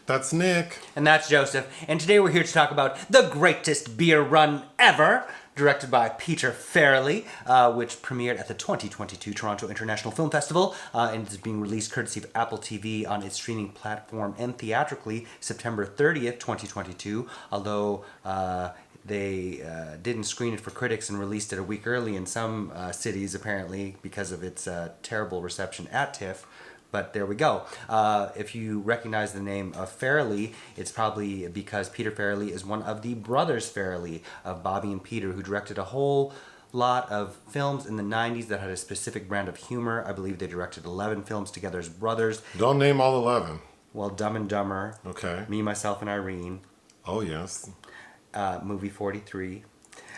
That's Nick. And that's Joseph. And today we're here to talk about the greatest beer run ever, directed by Peter Farrelly, which premiered at the 2022 Toronto International Film Festival and is being released courtesy of Apple TV on its streaming platform and theatrically September 30th, 2022, although they didn't screen it for critics and released it a week early in some cities, apparently, because of its terrible reception at TIFF. But there we go. If you recognize the name of Farrelly, it's probably because Peter Farrelly is one of the brothers Farrelly of Bobby and Peter, who directed a whole lot of films in the 90s that had a specific brand of humor. I believe they directed 11 films together as brothers. Don't name all 11. Well, Dumb and Dumber. Okay. Me, Myself, and Irene. Oh, yes. Movie 43.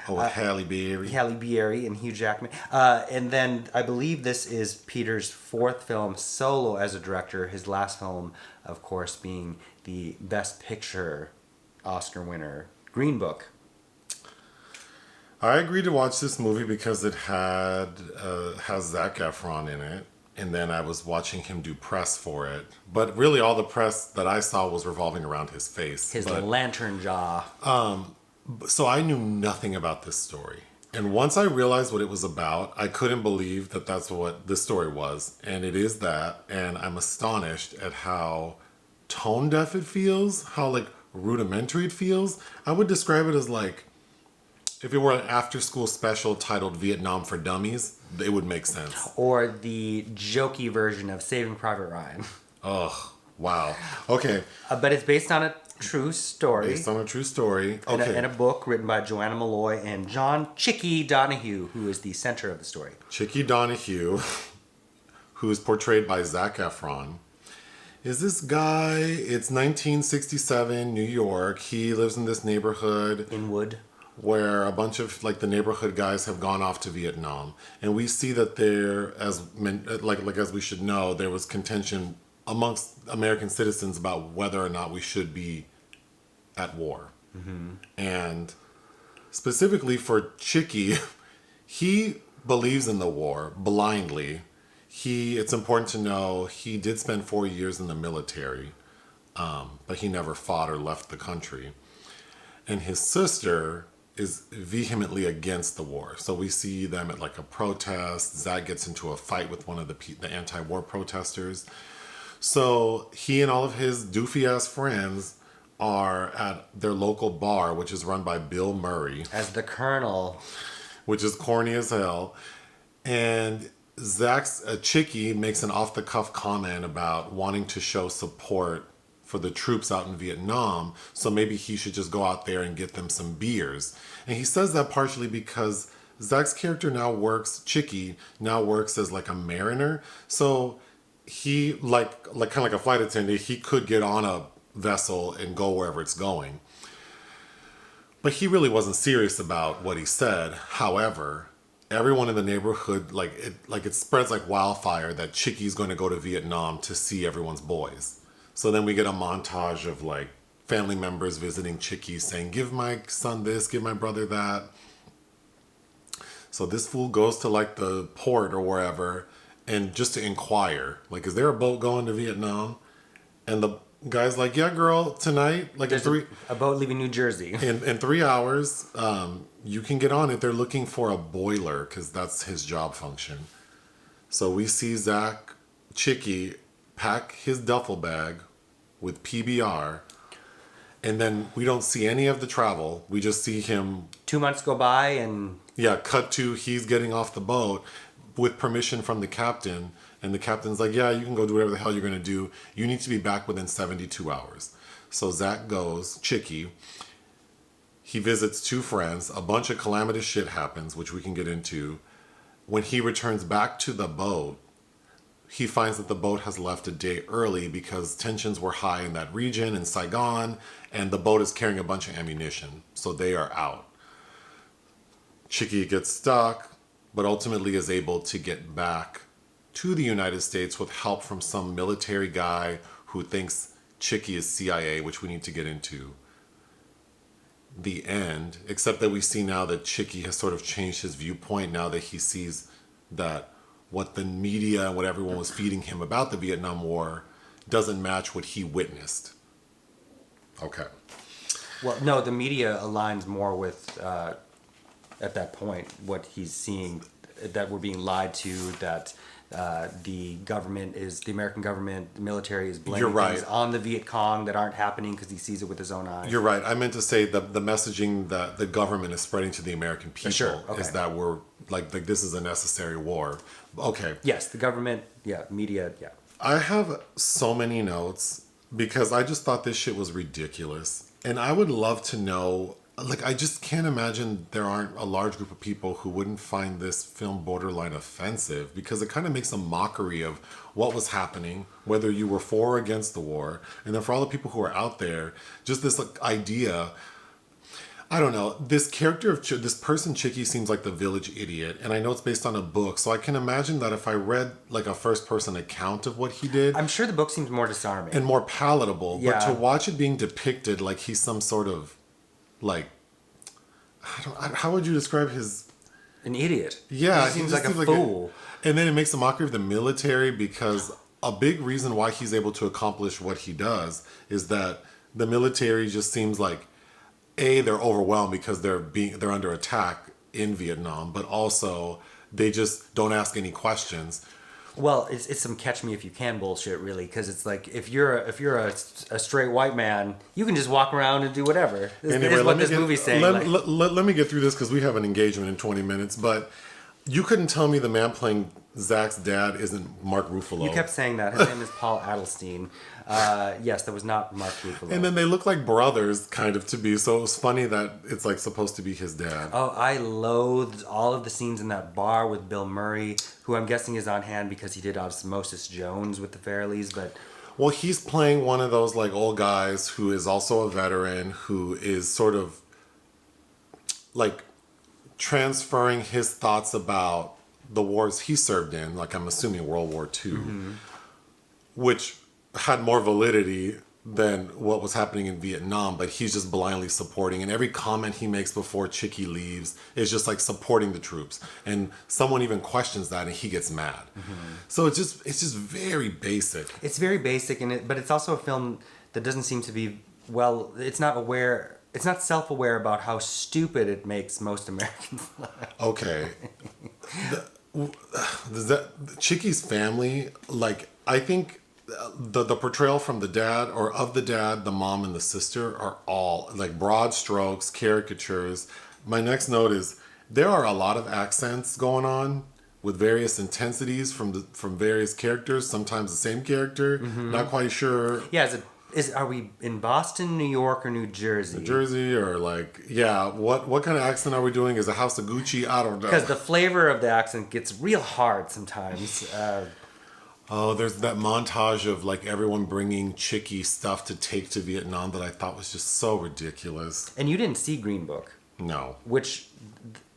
Oh, Halle Berry and Hugh Jackman. And then I believe this is Peter's fourth film solo as a director. His last film, of course, being the Best Picture Oscar winner, Green Book. I agreed to watch this movie because it has Zac Efron in it. And then I was watching him do press for it. But really all the press that I saw was revolving around his face. His lantern jaw. So I knew nothing about this story. And once I realized what it was about, I couldn't believe that that's what this story was. And it is that. And I'm astonished at how tone deaf it feels, how like rudimentary it feels. I would describe it as like, if it were an after school special titled Vietnam for Dummies, it would make sense. Or the jokey version of Saving Private Ryan. Ugh, wow. Okay. But it's based on a true story. Based on a true story. Okay. And a book written by Joanna Molloy and John, Chickie Donohue, who is the center of the story. Chickie Donohue, who is portrayed by Zac Efron, is this guy. It's 1967, New York. He lives in this neighborhood. Inwood. Where a bunch of like the neighborhood guys have gone off to Vietnam. And we see that there, as we should know, there was contention amongst American citizens about whether or not we should be at war. Mm-hmm. And specifically for Chickie, he believes in the war blindly. It's important to know he did spend 4 years in the military, but he never fought or left the country. And his sister is vehemently against the war. So we see them at like a protest. Zach gets into a fight with one of the anti-war protesters. So he and all of his doofy-ass friends are at their local bar, which is run by Bill Murray. As the Colonel. Which is corny as hell. And Zach's Chickie makes an off-the-cuff comment about wanting to show support for the troops out in Vietnam, so maybe he should just go out there and get them some beers. And he says that partially because Zach's character Chickie now works as like a mariner. So he, like kind of like a flight attendant, he could get on a vessel and go wherever it's going. But he really wasn't serious about what he said. However, everyone in the neighborhood, it spreads like wildfire that Chickie's going to go to Vietnam to see everyone's boys. So then we get a montage of like family members visiting Chickie saying, give my son this, give my brother that. So this fool goes to like the port or wherever and just to inquire, like, is there a boat going to Vietnam? And the guy's like, yeah, girl, tonight, like there's a boat leaving New Jersey. In 3 hours, you can get on it. They're looking for a boiler because that's his job function. So we see Chickie pack his duffel bag with PBR, and then we don't see any of the travel. We just see him. 2 months go by and... Yeah, cut to he's getting off the boat with permission from the captain, and the captain's like, yeah, you can go do whatever the hell you're going to do. You need to be back within 72 hours. So Zach goes, Chickie. He visits 2 friends. A bunch of calamitous shit happens, which we can get into. When he returns back to the boat, he finds that the boat has left a day early because tensions were high in that region, in Saigon, and the boat is carrying a bunch of ammunition. So they are out. Chickie gets stuck, but ultimately is able to get back to the United States with help from some military guy who thinks Chickie is CIA, which we need to get into. The end, except that we see now that Chickie has sort of changed his viewpoint now that he sees that what the media and what everyone was feeding him about the Vietnam War doesn't match what he witnessed. Okay. Well, no, the media aligns more with, at that point, what he's seeing, that we're being lied to, that the American government, the military is blaming things on the Viet Cong that aren't happening because he sees it with his own eyes. You're right. I meant to say the messaging that the government is spreading to the American people is that we're like this is a necessary war. Okay. Yes, the government, media, I have so many notes because I just thought this shit was ridiculous. And I would love to know, like, I just can't imagine there aren't a large group of people who wouldn't find this film borderline offensive because it kind of makes a mockery of what was happening, whether you were for or against the war. And then for all the people who are out there, just this idea, I don't know, this character of this person, Chickie, seems like the village idiot. And I know it's based on a book, so I can imagine that if I read like a first person account of what he did, I'm sure the book seems more disarming. and more palatable. Yeah. But to watch it being depicted like he's some sort of like, how would you describe his... An idiot. Yeah. He seems like a fool. And then it makes a mockery of the military because a big reason why he's able to accomplish what he does is that the military just seems like, they're overwhelmed because they're under attack in Vietnam, but also they just don't ask any questions. Well, it's some catch me if you can bullshit, really, because it's like if you're a straight white man, you can just walk around and do whatever. This is what this movie's saying. Let me get through this because we have an engagement in 20 minutes, but you couldn't tell me the man playing Zach's dad isn't Mark Ruffalo. You kept saying that. His name is Paul Adelstein. Yes, that was not Mark Ruffalo. And then they look like brothers, kind of, to be. So it was funny that it's like supposed to be his dad. Oh, I loathed all of the scenes in that bar with Bill Murray, who I'm guessing is on hand because he did Osmosis Jones with the Farrellys, but... Well, he's playing one of those like old guys who is also a veteran, who is sort of like transferring his thoughts about the wars he served in, like I'm assuming World War II, which had more validity than what was happening in Vietnam, but he's just blindly supporting. And every comment he makes before Chickie leaves is just like supporting the troops. And someone even questions that and he gets mad. So it's just very basic. It's very basic, but it's also a film that doesn't seem to be, it's not self-aware about how stupid it makes most Americans. Okay. Chickie's family, like, I think the portrayal from the dad, or of the dad, the mom, and the sister are all like broad strokes, caricatures. My next note is there are a lot of accents going on with various intensities from various characters, sometimes the same character. Not quite sure. Yeah, are we in Boston, New York, or New Jersey? New Jersey, or like, yeah, what kind of accent are we doing? Is it House of Gucci? I don't know. Because the flavor of the accent gets real hard sometimes. There's that montage of like everyone bringing Chickie stuff to take to Vietnam that I thought was just so ridiculous. And you didn't see Green Book. No. Which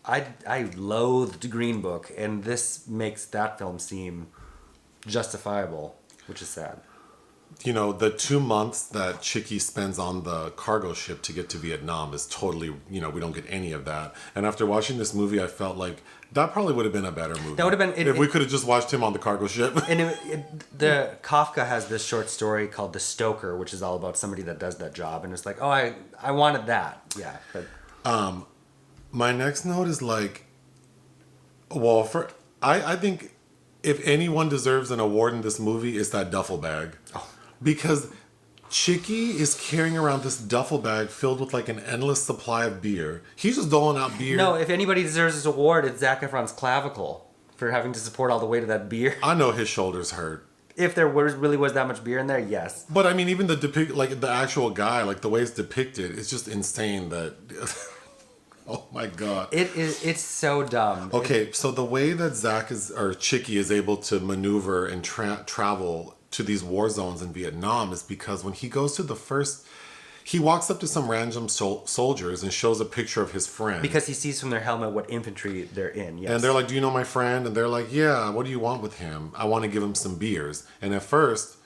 I loathed Green Book, and this makes that film seem justifiable, which is sad. You know, the 2 months that Chickie spends on the cargo ship to get to Vietnam is totally, we don't get any of that. And after watching this movie, I felt like that probably would have been a better movie. That would have been... if we could have just watched him on the cargo ship. And the Kafka has this short story called The Stoker, which is all about somebody that does that job. And it's like, oh, I wanted that. Yeah, but... My next note is like, I think if anyone deserves an award in this movie, it's that duffel bag. Oh. Because Chickie is carrying around this duffel bag filled with like an endless supply of beer. He's just doling out beer. No, if anybody deserves this award, it's Zac Efron's clavicle for having to support all the weight of that beer. I know his shoulders hurt. If there really was that much beer in there, yes. But I mean, even the actual guy, like the way it's depicted, it's just insane that... Oh my God. It's so dumb. Okay, so the way that Chickie is able to maneuver and travel to these war zones in Vietnam is because when he goes to he walks up to some random soldiers and shows a picture of his friend. Because he sees from their helmet what infantry they're in, yes. And they're like, do you know my friend? And they're like, yeah, what do you want with him? I want to give him some beers. And at first,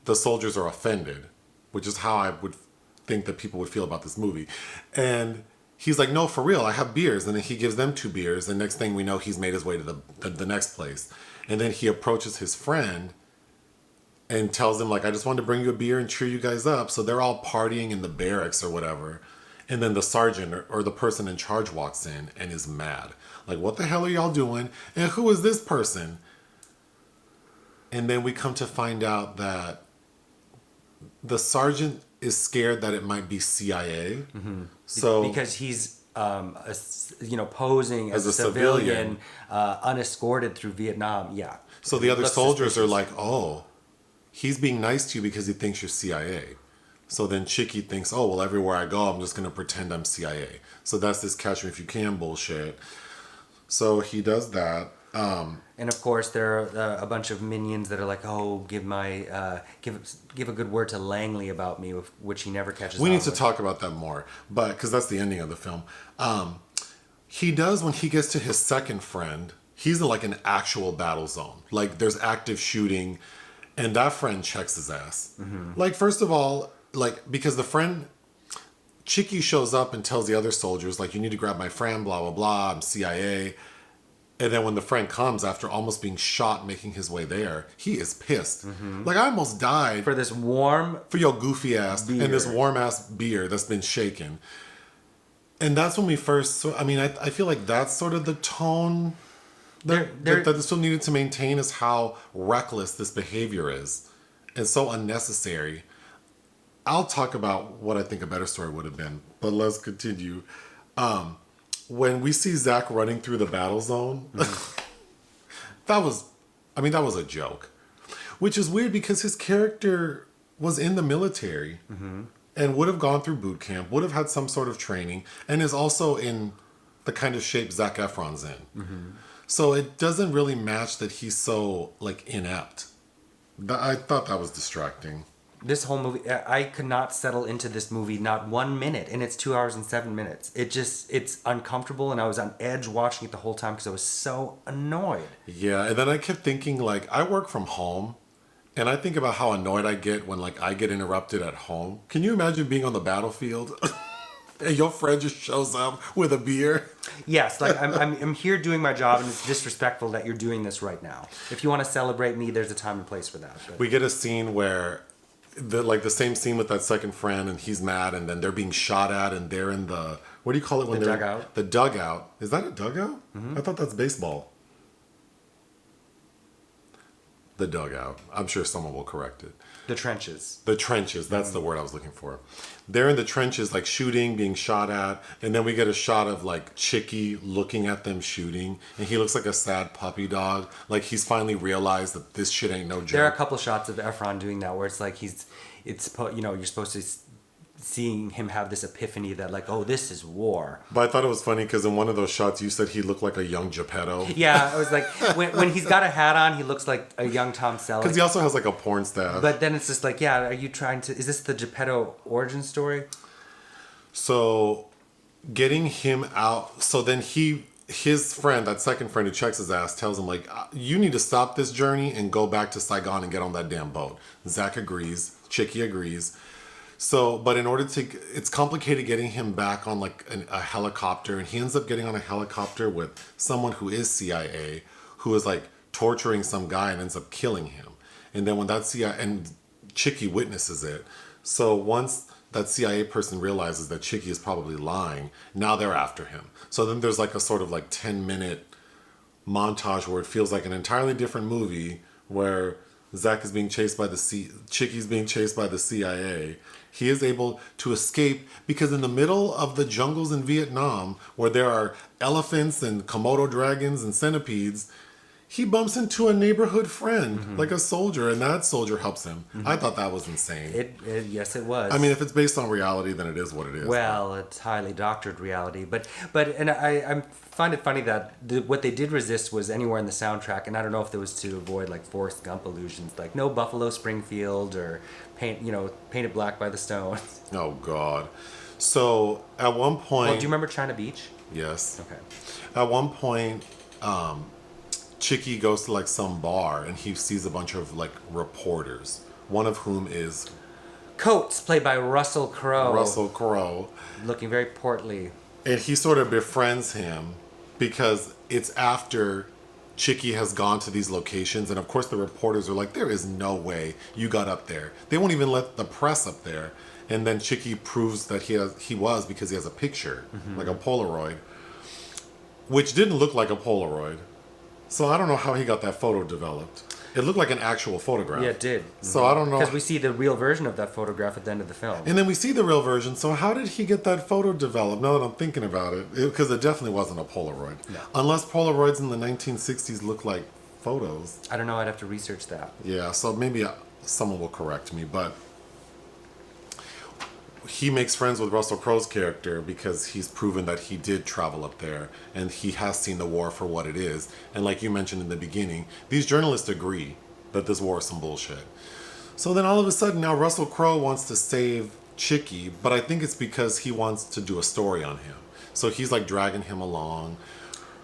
the soldiers are offended, which is how I would think that people would feel about this movie. And he's like, no, for real, I have beers. And then he gives them 2 beers. And next thing we know, he's made his way to the next place. And then he approaches his friend. and tells him like, I just wanted to bring you a beer and cheer you guys up. So they're all partying in the barracks or whatever. And then the sergeant or the person in charge walks in and is mad. Like, what the hell are y'all doing? And who is this person? And then we come to find out that the sergeant is scared that it might be CIA. Mm-hmm. So because he's posing as a civilian, unescorted through Vietnam. Yeah. So the other soldiers are like, oh, he's being nice to you because he thinks you're CIA. So then Chickie thinks, oh, well, everywhere I go, I'm just going to pretend I'm CIA. So that's this catch me if you can bullshit. So he does that. And of course, there are a bunch of minions that are like, "Oh, give a good word to Langley about me," which he never catches. We need to talk about that more, but because that's the ending of the film. He does when he gets to his second friend. He's in like an actual battle zone. Like there's active shooting, and that friend checks his ass. Mm-hmm. Like first of all, like because the friend Chickie shows up and tells the other soldiers like, "You need to grab my friend." Blah blah blah. I'm CIA. And then when the friend comes after almost being shot making his way there, he is pissed. Mm-hmm. Like, I almost died. For your goofy ass beer. And this warm ass beer that's been shaken. And that's when we first... I feel like that's sort of the tone that this film needed to maintain is how reckless this behavior is. And so unnecessary. I'll talk about what I think a better story would have been. But let's continue. When we see Zach running through the battle zone, that was a joke. Which is weird because his character was in the military and would have gone through boot camp, would have had some sort of training, and is also in the kind of shape Zac Efron's in. Mm-hmm. So it doesn't really match that he's so, like, inept. I thought that was distracting. This whole movie, I could not settle into this movie not 1 minute, and it's 2 hours and 7 minutes. It's uncomfortable, and I was on edge watching it the whole time because I was so annoyed. Yeah, and then I kept thinking, like, I work from home, and I think about how annoyed I get when, like, I get interrupted at home. Can you imagine being on the battlefield and your friend just shows up with a beer? Yes, like, I'm here doing my job, and it's disrespectful that you're doing this right now. If you want to celebrate me, there's a time and place for that. But. We get a scene where... the same scene with that second friend and he's mad and then they're being shot at and they're in the what do you call it when they're dugout? The dugout. Is that a dugout? Mm-hmm. I thought that's baseball. The dugout. I'm sure someone will correct it. The trenches. The trenches. That's the word I was looking for. They're in the trenches, like shooting, being shot at, and then we get a shot of like Chickie looking at them shooting, and he looks like a sad puppy dog. Like he's finally realized that this shit ain't no joke. There are a couple shots of Efron doing that where it's like you're supposed to seeing him have this epiphany that like, oh, this is war. But I thought it was funny because in one of those shots you said he looked like a young Geppetto. Yeah, I was like, when he's got a hat on, he looks like a young Tom Selleck. Because he also has like a porn staff. But then it's just like, yeah, are you trying to... Is this the Geppetto origin story? So, getting him out... So then his friend, that second friend who checks his ass, tells him like, you need to stop this journey and go back to Saigon and get on that damn boat. Zach agrees. Chickie agrees. So, but in order to, it's complicated getting him back on like a helicopter, and he ends up getting on a helicopter with someone who is CIA, who is like torturing some guy and ends up killing him. And then when that CIA, and Chickie witnesses it. So once that CIA person realizes that Chickie is probably lying, now they're after him. So then there's like a sort of like 10-minute montage where it feels like an entirely different movie where Zach is being chased by Chickie's being chased by the CIA. He is able to escape because in the middle of the jungles in Vietnam, where there are elephants and Komodo dragons and centipedes, he bumps into a neighborhood friend, like a soldier, and that soldier helps him. Mm-hmm. I thought that was insane. Yes, it was. I mean, if it's based on reality, then it is what it is. Well, it's highly doctored reality, but I find it funny that what they did resist was anywhere in the soundtrack, and I don't know if it was to avoid like Forrest Gump illusions, like no Buffalo Springfield or Paint It Black by the Stones. Oh God! So at one point, do you remember China Beach? Yes. Okay. At one point, Chickie goes to like some bar and he sees a bunch of like reporters, one of whom is Coates, played by Russell Crowe. Russell Crowe. Looking very portly. And he sort of befriends him because it's after Chickie has gone to these locations, and of course the reporters are like, there is no way you got up there. They won't even let the press up there. And then Chickie proves that he was because he has a picture, like a Polaroid, which didn't look like a Polaroid. So I don't know how he got that photo developed. It looked like an actual photograph. Yeah, it did. So I don't know. Because we see the real version of that photograph at the end of the film. And then we see the real version. So how did he get that photo developed? Now that I'm thinking about it, because it definitely wasn't a Polaroid. No. Unless Polaroids in the 1960s look like photos. I don't know. I'd have to research that. Yeah, so maybe someone will correct me, but he makes friends with Russell Crowe's character because he's proven that he did travel up there and he has seen the war for what it is. And like you mentioned in the beginning, these journalists agree that this war is some bullshit. So then all of a sudden now Russell Crowe wants to save Chickie, but I think it's because he wants to do a story on him. So he's like dragging him along.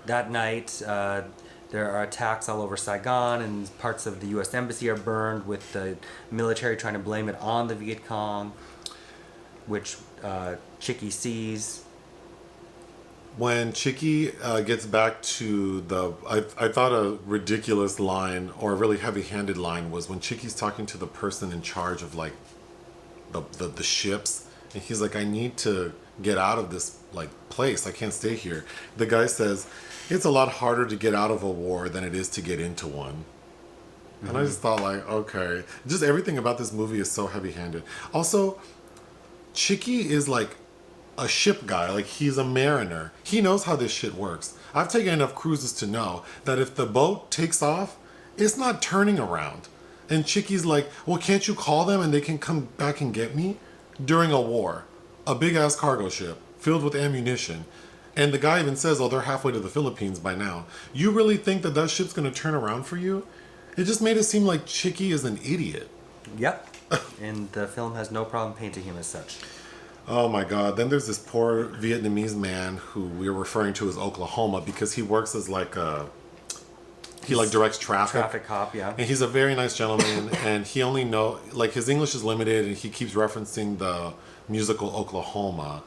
That night, there are attacks all over Saigon, and parts of the U.S. Embassy are burned, with the military trying to blame it on the Viet Cong, which Chickie sees. When Chickie gets back to the... I thought a ridiculous line, or a really heavy-handed line, was when Chickie's talking to the person in charge of, like, the ships, and he's like, I need to get out of this, like, place. I can't stay here. The guy says, it's a lot harder to get out of a war than it is to get into one. And I just thought, like, okay. Just everything about this movie is so heavy-handed. Also, Chickie is, like, a ship guy. Like, he's a mariner. He knows how this shit works. I've taken enough cruises to know that if the boat takes off, it's not turning around. And Chickie's like, well, can't you call them and they can come back and get me? During a war. A big-ass cargo ship filled with ammunition. And the guy even says, oh, they're halfway to the Philippines by now. You really think that ship's going to turn around for you? It just made it seem like Chickie is an idiot. Yep. And the film has no problem painting him as such. Oh my God. Then there's this poor Vietnamese man who we're referring to as Oklahoma because he works as like a... He like directs traffic. Traffic cop, yeah. And he's a very nice gentleman, and he only like his English is limited, and he keeps referencing the musical Oklahoma.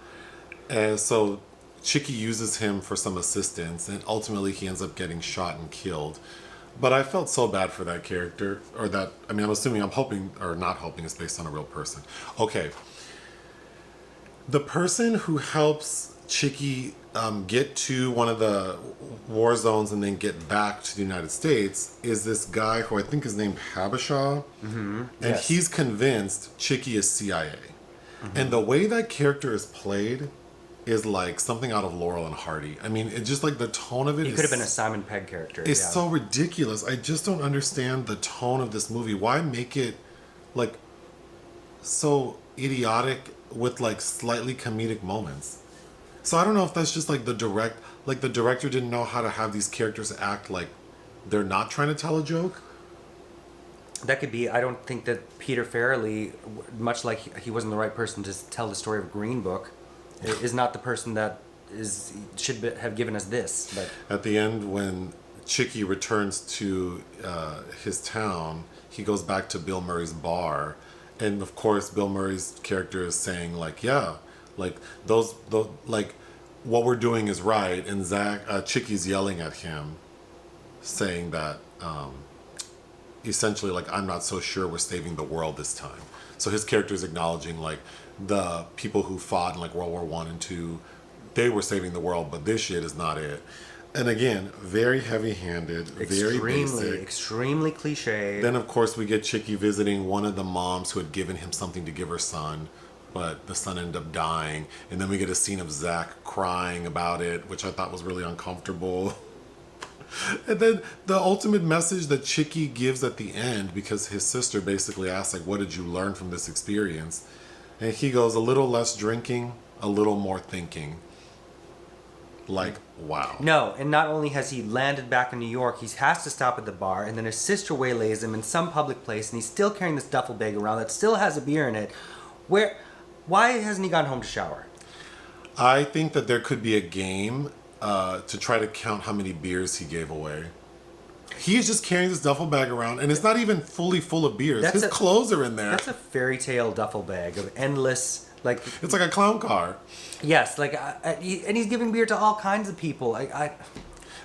And so Chickie uses him for some assistance, and ultimately he ends up getting shot and killed. But I felt so bad for that character, or that, I mean, I'm hoping, or not hoping, it's based on a real person. Okay. The person who helps Chickie get to one of the war zones and then get back to the United States is this guy who I think is named Habershaw. Mm-hmm. And yes. He's convinced Chickie is CIA. Mm-hmm. And the way that character is played is like something out of Laurel and Hardy. I mean, it's just like the tone of it. He could have been a Simon Pegg character. It's so ridiculous. I just don't understand the tone of this movie. Why make it like so idiotic with like slightly comedic moments? So I don't know if that's just like the director didn't know how to have these characters act like they're not trying to tell a joke. That could be. I don't think that Peter Farrelly, much like he wasn't the right person to tell the story of Green Book, is not the person that have given us this. But at the end, when Chickie returns to his town, he goes back to Bill Murray's bar, and of course Bill Murray's character is saying like, yeah, like those like what we're doing is right, and Chickie's yelling at him, saying that essentially like, I'm not so sure we're saving the world this time. So his character is acknowledging like the people who fought in like World War I and II, they were saving the world, but this shit is not it. And again, very heavy-handed, very basic. Extremely cliche. Then of course we get Chickie visiting one of the moms who had given him something to give her son, but the son ended up dying. And then we get a scene of Zach crying about it, which I thought was really uncomfortable. And then the ultimate message that Chickie gives at the end, because his sister basically asks, like, what did you learn from this experience? And he goes, a little less drinking, a little more thinking. Like, wow. No, and not only has he landed back in New York, he has to stop at the bar, and then his sister waylays him in some public place, and he's still carrying this duffel bag around that still has a beer in it. Why hasn't he gone home to shower? I think that there could be a game to try to count how many beers he gave away. He's just carrying this duffel bag around, and it's not even fully full of beers. His clothes are in there. That's a fairy tale duffel bag of endless, like... It's like a clown car. Yes, like, and he's giving beer to all kinds of people.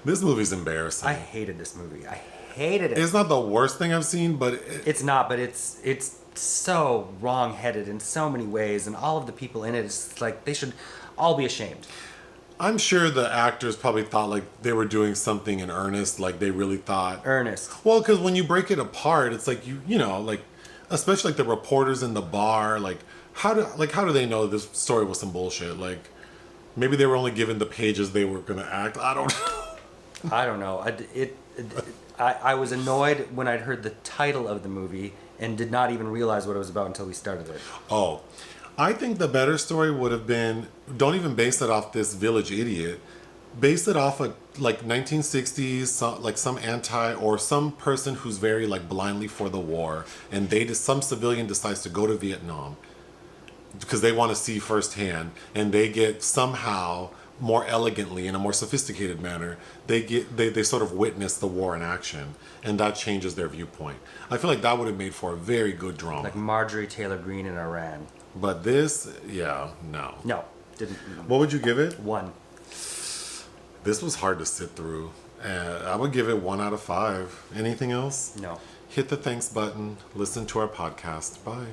This movie's embarrassing. I hated this movie. I hated it. It's not the worst thing I've seen, but It's not, but it's so wrong-headed in so many ways, and all of the people in it, it's like they should all be ashamed. I'm sure the actors probably thought like they were doing something in earnest, like they really thought. Earnest. Well, because when you break it apart, it's like you know, like especially like the reporters in the bar, like how do they know this story was some bullshit? Like maybe they were only given the pages they were gonna act. I don't know. I don't know. I was annoyed when I'd heard the title of the movie and did not even realize what it was about until we started it. Oh, I think the better story would have been, don't even base it off this village idiot. Base it off of like 1960s, some anti or some person who's very like blindly for the war, and some civilian decides to go to Vietnam because they want to see firsthand, and they get somehow more elegantly in a more sophisticated manner they sort of witness the war in action, and that changes their viewpoint. I feel like that would have made for a very good drama. Like Marjorie Taylor Greene in Iran. But this, no. No, didn't. What would you give it? 1. This was hard to sit through. I would give it 1 out of 5. Anything else? No. Hit the thanks button. Listen to our podcast. Bye.